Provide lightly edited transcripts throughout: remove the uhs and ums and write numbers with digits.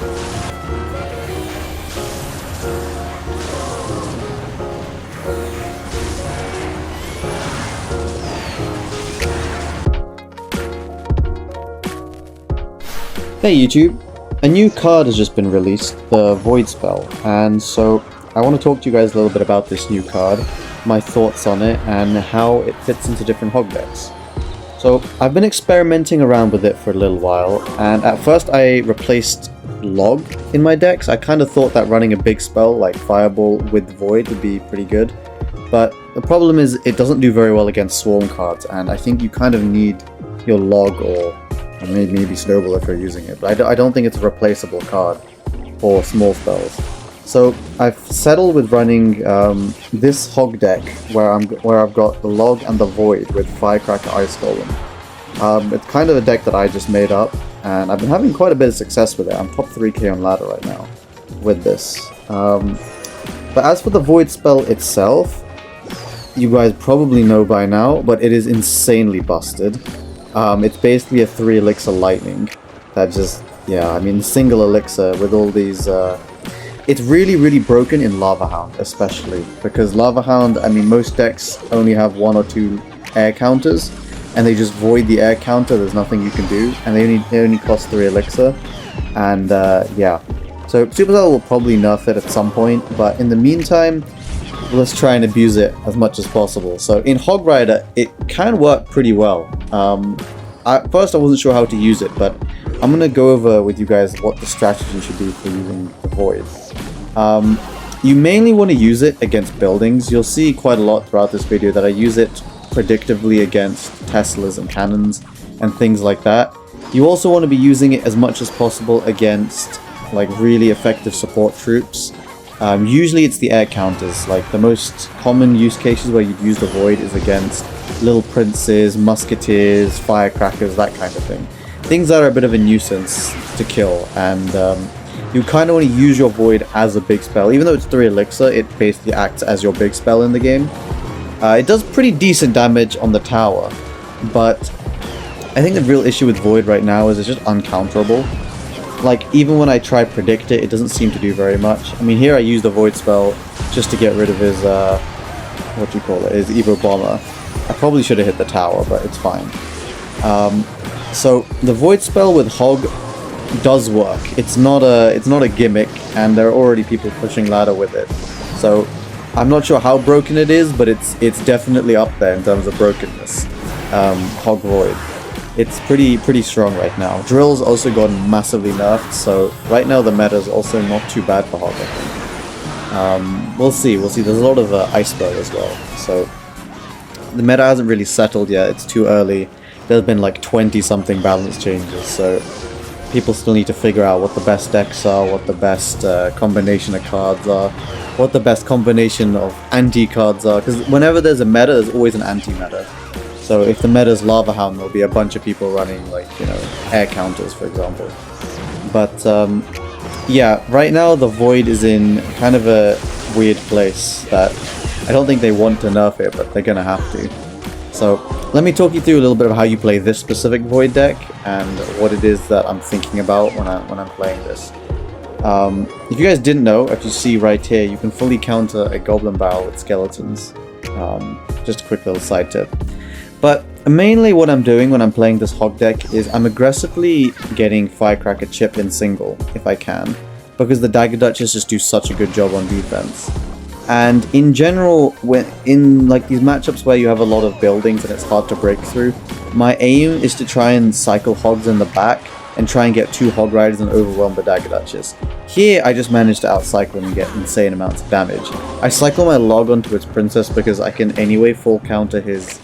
Hey YouTube! A new card has just been released, the Void Spell, and so I want to talk to you guys a little bit about this new card, my thoughts on it, and how it fits into different hog decks. So I've been experimenting around with it for a little while, and at first I replaced Log in my decks. I kind of thought that running a big spell like Fireball with Void would be pretty good, but the problem is it doesn't do very well against Swarm cards, and I think you kind of need your Log or maybe Snowball if you're using it, but I don't think it's a replaceable card for small spells. So I've settled with running this hog deck where I've got the Log and the Void with Firecracker, Ice Golem. It's kind of a deck that I just made up, and I've been having quite a bit of success with it. I'm top 3k on ladder right now with this. But as for the Void spell itself, you guys probably know by now, but it is insanely busted. It's basically a 3 elixir lightning that just, yeah, I mean, single elixir with all these, it's really broken in Lava Hound, especially, because Lava Hound, I mean, most decks only have 1 or 2 air counters, and they just void the air counter, there's nothing you can do, and they only cost 3 elixir, and, yeah. So, Supercell will probably nerf it at some point, but in the meantime, let's try and abuse it as much as possible. So in Hog Rider, it can work pretty well. At first I wasn't sure how to use it, but I'm going to go over with you guys what the strategy should be for using the Void. You mainly want to use it against buildings. You'll see quite a lot throughout this video that I use it predictively against Teslas and cannons and things like that. You also want to be using it as much as possible against like really effective support troops. Usually it's the air counters, like the most common use cases where you'd use the Void is against Little Princes, Musketeers, Firecrackers, that kind of thing. Things that are a bit of a nuisance to kill, and you kind of want to use your Void as a big spell. Even though it's 3 elixir, it basically acts as your big spell in the game. It does pretty decent damage on the tower, but I think the real issue with Void right now is it's just uncounterable. Like, even when I try predict it, it doesn't seem to do very much. I mean, here I used the Void spell just to get rid of his, his Evo Bomber. I probably should have hit the tower, but it's fine. So, the Void spell with Hog does work. It's not a gimmick, and there are already people pushing ladder with it. So, I'm not sure how broken it is, but it's definitely up there in terms of brokenness. Hog Void. It's pretty strong right now. Drill's also gotten massively nerfed, so right now the meta's also not too bad for Hog, I think. We'll see. There's a lot of Iceberg as well, so the meta hasn't really settled yet. It's too early. There's been like 20-something balance changes, so people still need to figure out what the best decks are, what the best combination of cards are, what the best combination of anti-cards are, because whenever there's a meta, there's always an anti-meta. So if the meta is Lava Hound, there'll be a bunch of people running, like, you know, air counters, for example. But, yeah, right now the Void is in kind of a weird place that I don't think they want to nerf it, but they're gonna have to. So, let me talk you through a little bit of how you play this specific Void deck, and what it is that I'm thinking about when I'm playing this. If you guys didn't know, if you see right here, you can fully counter a Goblin Barrel with skeletons. Just a quick little side tip. But mainly what I'm doing when I'm playing this Hog deck is I'm aggressively getting Firecracker chip in single, if I can, because the Dagger Duchess just do such a good job on defense. And in general, when in like these matchups where you have a lot of buildings and it's hard to break through, my aim is to try and cycle Hogs in the back and try and get 2 Hog Riders and overwhelm the Dagger Duchess. Here, I just managed to outcycle and get insane amounts of damage. I cycle my Log onto its Princess because I can anyway full counter his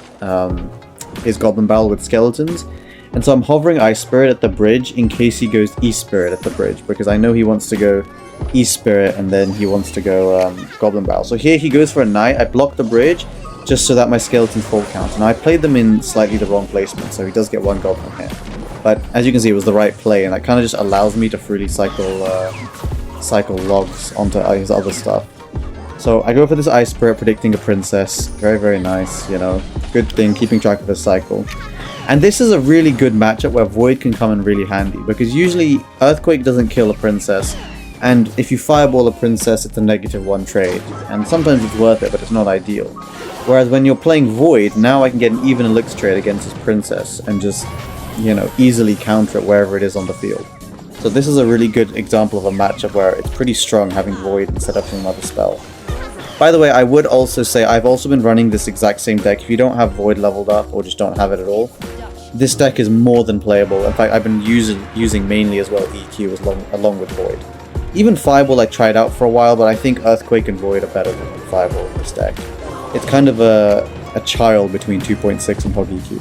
Goblin Barrel with skeletons, and so I'm hovering Ice Spirit at the bridge in case he goes East Spirit at the bridge, because I know he wants to go East Spirit and then he wants to go Goblin Barrel. So here he goes for a Knight. I block the bridge just so that my skeletons full counter. Now I played them in slightly the wrong placement, so he does get 1 Goblin here, but as you can see it was the right play, and that kind of just allows me to freely cycle Logs onto his other stuff. So I go for this Ice Spirit, predicting a Princess. Very nice, you know. Good thing, keeping track of his cycle. And this is a really good matchup where Void can come in really handy, because usually Earthquake doesn't kill a princess, and if you fireball a princess, it's a -1 trade, and sometimes it's worth it, but it's not ideal. Whereas when you're playing Void, now I can get an even elixir trade against his princess, and just, you know, easily counter it wherever it is on the field. So this is a really good example of a matchup where it's pretty strong having Void instead of another spell. By the way, I would also say I've also been running this exact same deck. If you don't have Void leveled up, or just don't have it at all, this deck is more than playable. In fact, I've been using mainly as well EQ along with Void. Even Fireball I tried out for a while, but I think Earthquake and Void are better than Fireball in this deck. It's kind of a child between 2.6 and Hog EQ.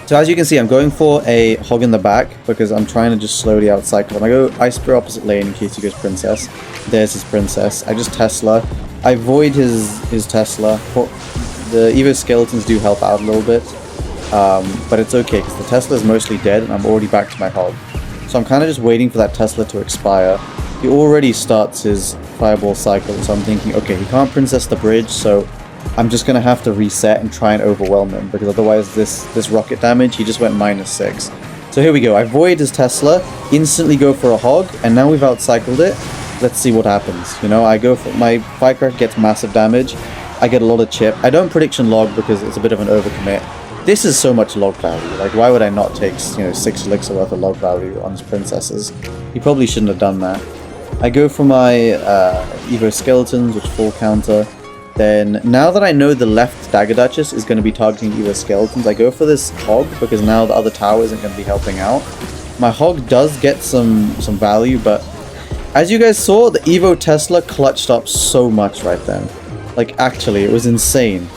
So as you can see, I'm going for a Hog in the back, because I'm trying to just slowly outcycle him. I go Ice Spear opposite lane in case he goes Princess. There's his Princess. I just Tesla. I Void his Tesla. The Evo Skeletons do help out a little bit, but it's okay, because the Tesla is mostly dead, and I'm already back to my Hog. So I'm kind of just waiting for that Tesla to expire. He already starts his Fireball cycle, so I'm thinking, okay, he can't Princess the bridge, so I'm just going to have to reset and try and overwhelm him, because otherwise this rocket damage, he just went -6. So here we go, I Void his Tesla, instantly go for a Hog, and now we've outcycled it. Let's see what happens. You know, I go for my Firecracker, gets massive damage, I get a lot of chip. I don't prediction log because it's a bit of an overcommit. This is so much log value. Like, why would I not take, you know, 6 elixir worth of log value on his princesses? He probably shouldn't have done that. I go for my Evo Skeletons, which full counter. Then, now that I know the left Dagger Duchess is going to be targeting Evo Skeletons, I go for this Hog, because now the other tower isn't going to be helping out. My Hog does get some value, but as you guys saw, the Evo Tesla clutched up so much right then. Like, actually, it was insane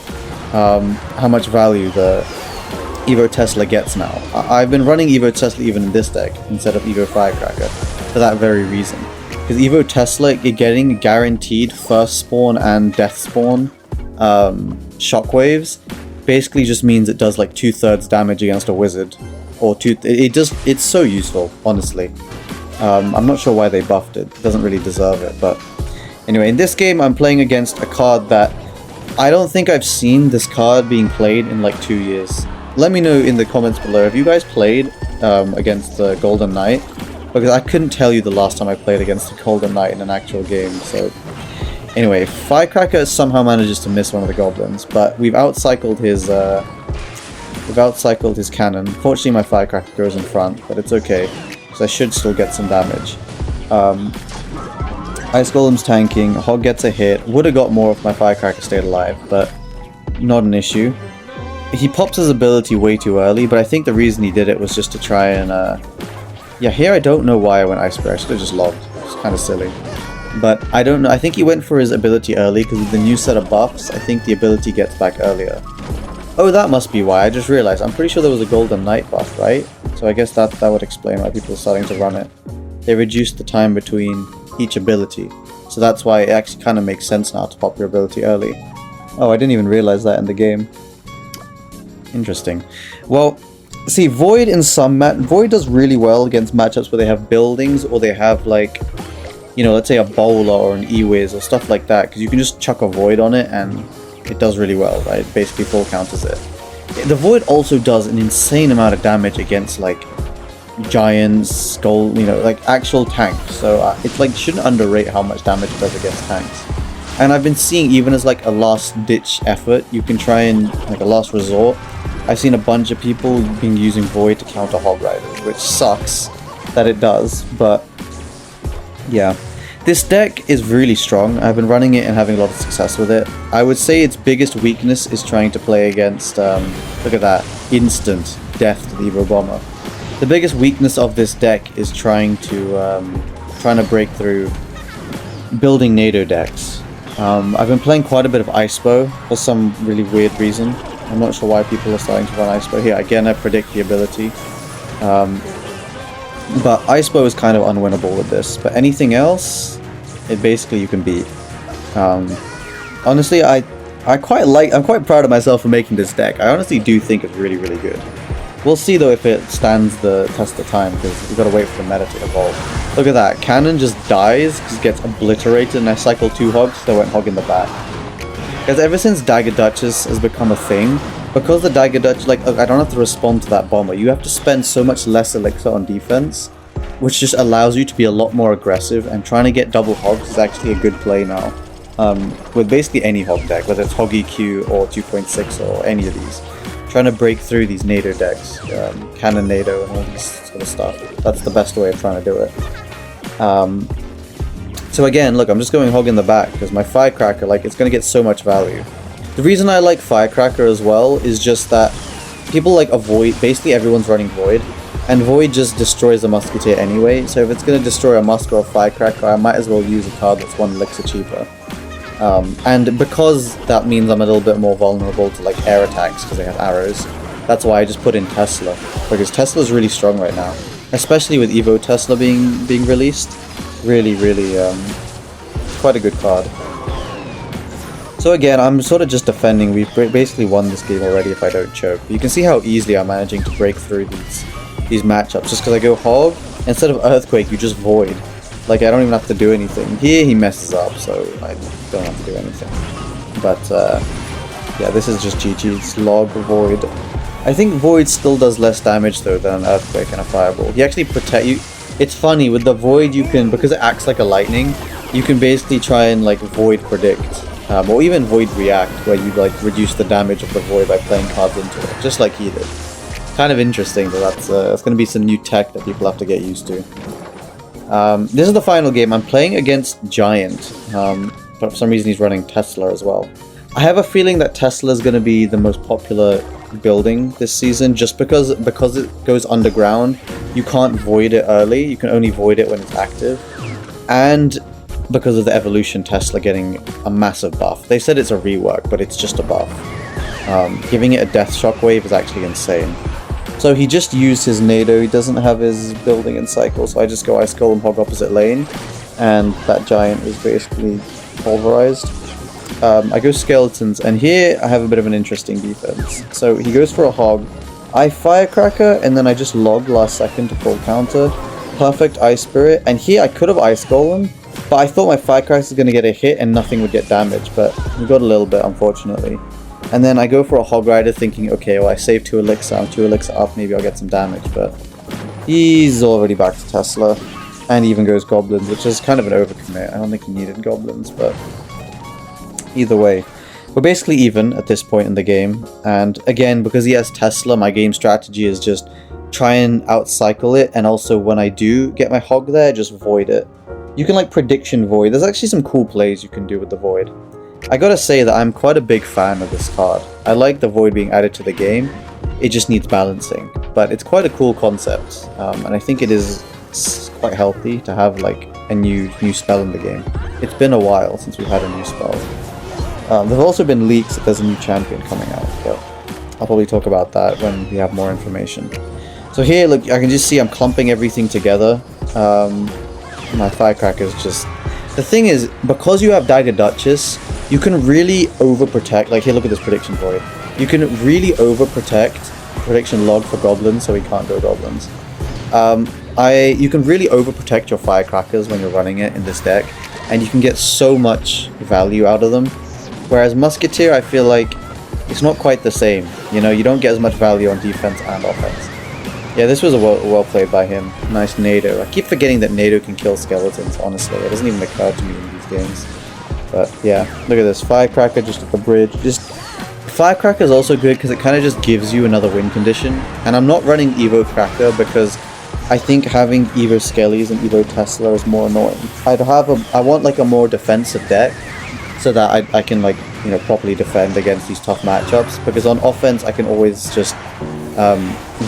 how much value the Evo Tesla gets now. I've been running Evo Tesla even in this deck instead of Evo Firecracker for that very reason. Because Evo Tesla, you're getting guaranteed first spawn and death spawn shockwaves. Basically just means it does like 2/3 damage against a wizard. Or it's so useful, honestly. I'm not sure why they buffed it. It doesn't really deserve it, but anyway, in this game I'm playing against a card that I don't think I've seen this card being played in like 2 years. Let me know in the comments below, have you guys played against the Golden Knight? Because I couldn't tell you the last time I played against the Golden Knight in an actual game, so anyway, Firecracker somehow manages to miss one of the goblins, but we've outcycled his cannon. Fortunately my Firecracker goes in front, but it's okay, because I should still get some damage. Ice Golem's tanking, Hog gets a hit, would have got more if my Firecracker stayed alive, but not an issue. He pops his ability way too early, but I think the reason he did it was just to try and, yeah, here I don't know why I went Ice Bear, I should have just logged, it's kind of silly. But I don't know, I think he went for his ability early, because with the new set of buffs, I think the ability gets back earlier. Oh, that must be why, I just realized, I'm pretty sure there was a Golden Knight buff, right? So I guess that would explain why people are starting to run it. They reduced the time between each ability, so that's why it actually kind of makes sense now to pop your ability early. Oh, I didn't even realize that in the game. Interesting. Well, see, Void in Void does really well against matchups where they have buildings, or they have like, you know, let's say a bowler or an E-Wiz or stuff like that, because you can just chuck a Void on it and it does really well, right? It basically full counters it. The Void also does an insane amount of damage against like giants, gold, you know, like actual tanks. So it's like, shouldn't underrate how much damage it does against tanks. And I've been seeing, even as like a last ditch effort, you can try and, like a last resort, I've seen a bunch of people being using Void to counter Hog Riders, which sucks that it does, but yeah. This deck is really strong. I've been running it and having a lot of success with it. I would say its biggest weakness is trying to play against, look at that, instant death to the Evo Bomber. The biggest weakness of this deck is trying to break through building NATO decks. I've been playing quite a bit of Icepo for some really weird reason. I'm not sure why people are starting to run Icepo here. Again, I predict the ability. But Icepo is kind of unwinnable with this. But anything else, it basically you can beat. Honestly, I'm quite proud of myself for making this deck. I honestly do think it's really, really good. We'll see though if it stands the test of time, because we've got to wait for the meta to evolve. Look at that, Cannon just dies because it gets obliterated, and I cycle 2 Hogs, so I went Hog in the back. Because ever since Dagger Duchess has become a thing, because the Dagger Dutch, like, I don't have to respond to that bomber. You have to spend so much less elixir on defense, which just allows you to be a lot more aggressive, and trying to get double hogs is actually a good play now. With basically any hog deck, whether it's Hog EQ or 2.6 or any of these. Trying to break through these NATO decks, Cannon NATO and all this sort of stuff. That's the best way of trying to do it. So again, look, I'm just going hog in the back because my Firecracker, like, it's going to get so much value. The reason I like Firecracker as well is just that people like avoid, basically everyone's running Void, and Void just destroys a Musketeer anyway, so if it's going to destroy a Musk or a Firecracker, I might as well use a card that's 1 elixir cheaper. And because that means I'm a little bit more vulnerable to like air attacks because they have arrows, that's why I just put in Tesla, because Tesla's really strong right now, especially with Evo Tesla being released. Really quite a good card. So again, I'm sort of just defending. We've basically won this game already if I don't choke. But you can see how easily I'm managing to break through these matchups just because I go hog. Instead of Earthquake, you just Void. Like, I don't even have to do anything. Here he messes up, so I don't have to do anything. But yeah, this is just GG's log Void. I think Void still does less damage though than an Earthquake and a Fireball. He actually protect you. It's funny, with the Void you can, because it acts like a lightning, you can basically try and like Void predict, or even Void react, where you like reduce the damage of the Void by playing cards into it, just like he did. Kind of interesting, but that's going to be some new tech that people have to get used to. This is the final game. I'm playing against Giant, but for some reason he's running Tesla as well. I have a feeling that Tesla is going to be the most popular building this season, just because it goes underground. You can't void it early, you can only void it when it's active, and because of the evolution Tesla getting a massive buff. They said it's a rework, but it's just a buff. Giving it a death shockwave is actually insane. So he just used his NATO, he doesn't have his building in cycle, so I just go Ice Golem Hog opposite lane, and that Giant is basically pulverized. I go Skeletons, and here I have a bit of an interesting defense. So he goes for a Hog, I Firecracker, and then I just log last second to full counter. Perfect Ice Spirit, and here I could have Ice Golem, but I thought my Firecracker was going to get a hit and nothing would get damaged, but we got a little bit, unfortunately. And then I go for a Hog Rider thinking, okay, well I saved 2 elixir, I'm 2 elixir up, maybe I'll get some damage, but he's already back to Tesla, and he even goes Goblins, which is kind of an overcommit. I don't think he needed Goblins, but either way. We're basically even at this point in the game, and again, because he has Tesla, my game strategy is just try and outcycle it, and also when I do get my Hog there, just Void it. You can like prediction Void. There's actually some cool plays you can do with the Void. I gotta say that I'm quite a big fan of this card. I like the Void being added to the game, it just needs balancing, but it's quite a cool concept, and I think it is quite healthy to have like a new spell in the game. It's been a while since we've had a new spell. There have also been leaks that there's a new champion coming out, but I'll probably talk about that when we have more information. So here, look, I can just see I'm clumping everything together. My Firecracker is just... The thing is, because you have Dagger Duchess, you can really overprotect. Like here, look at this prediction Void. You can really overprotect prediction log for Goblins, so we can't go Goblins. You can really overprotect your Firecrackers when you're running it in this deck, and you can get so much value out of them. Whereas Musketeer, I feel like it's not quite the same. You know, you don't get as much value on defense and offense. Yeah, this was well played by him. Nice NATO. I keep forgetting that NATO can kill skeletons, honestly. It doesn't even occur to me in these games. But yeah, look at this. Firecracker just at the bridge. Firecracker is also good because it kind of just gives you another win condition. And I'm not running Evo Cracker because I think having Evo Skellies and Evo Tesla is more annoying. I want like a more defensive deck, so that I can like, you know, properly defend against these tough matchups, because on offense I can always just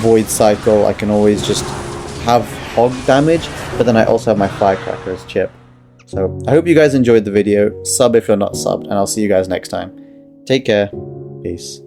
Void Cycle, I can always just have Hog damage, but then I also have my Firecracker as chip. So I hope you guys enjoyed the video, sub if you're not subbed, and I'll see you guys next time. Take care, peace.